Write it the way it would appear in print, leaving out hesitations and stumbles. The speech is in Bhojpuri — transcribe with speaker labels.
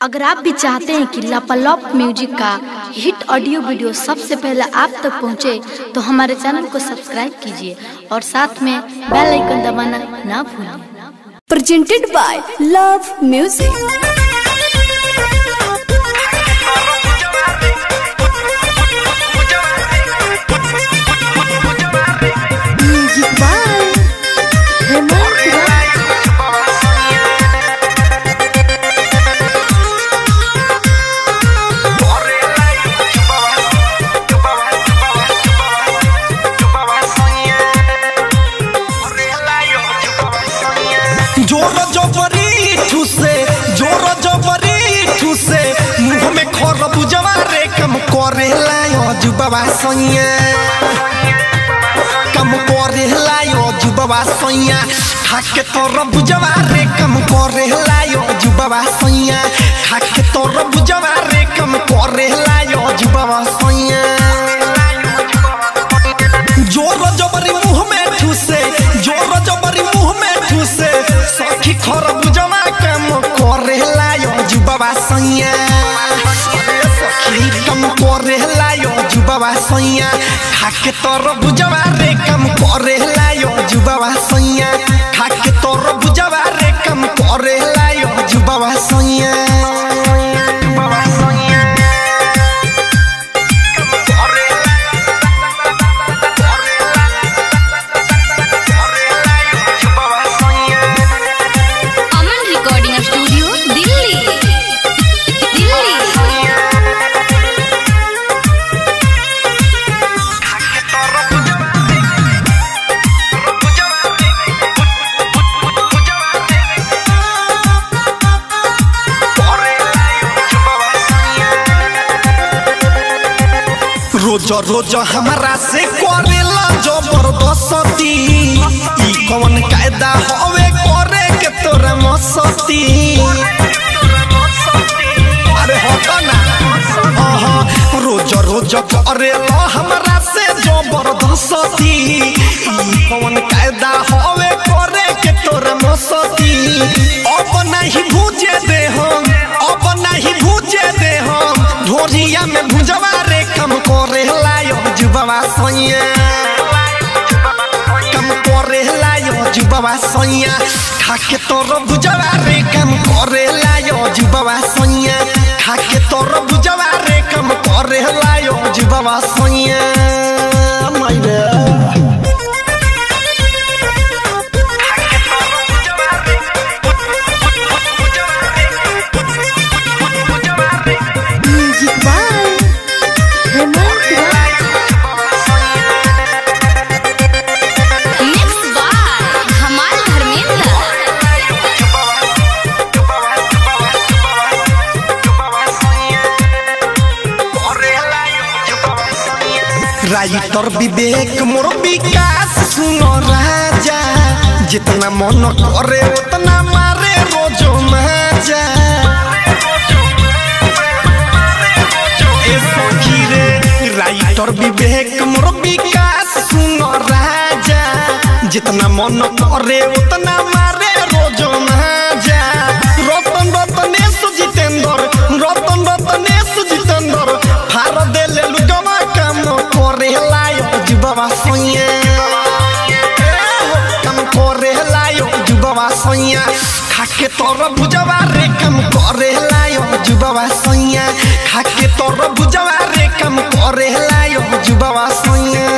Speaker 1: अगर आप भी चाहते हैं कि लापालॉप म्यूजिक का हिट ऑडियो वीडियो सबसे पहले आप तक पहुंचे, तो हमारे चैनल को सब्सक्राइब कीजिए और साथ में बेल आइकन दबाना ना भूलिए।
Speaker 2: Presented by Love Music.
Speaker 3: मुँह में खरबूजवा रे कम करेला जुबवा सैया, कम करेला जुबवा सैया, खाके तरबूजवा रे कम करेला जुबवा सैया, खाके तरबूजवा रे कम करेला जुबवा सैया। जोर जबरी मुँह में ठूसे, जोर जबरी मुँह में ठूसे, सखी खरबूजवा कम करेला जुबवा सैया, कम करेला जुबवा सैया, खाके तरबूजवा रे कम करेला जुबवा सैया, खाके तरबूजवा रे कम करेला जुबवा सैया। रोज रोज हमारा से करेला जबरदस्ती, ई कौन कायदा हवे करे के तोरा मस्ती। अरे हटा ना, रोज रोज करेला हमारा से जबरदस्ती, ई कौन कायदा हवे करे के तोरा मस्ती। अब नहीं भूजे दे हम, अब नहीं भूजे दे हम, ढोरिया में भुजवा रे कम करेला जुबवा सैया, कम करेला जुबवा सैया, खाके तरबूजवा रे कम करेला जुबवा सैया, खाके तरबूजवा रे कम करेला जुबवा सैया। राइटर विवेक मोर विकास सुनो राजा, जितना मन करे उतना मारे रोजो माजा। ए सखी रे राइटर विवेक मोर विकास सुनो राजा, जितना मन करे उतना मारे रोजो माजा। रतन रतनेश जितेंद्र, रतन रतनेश जितेंद्र, फार देले लुगवा कम करेला जुबवा सैया, कम करेला जुबवा सैया, खाके तरबूजवा रे कम करेला जुबवा सैया, खाके तरबूजवा रे कम करेला जुबवा सैया।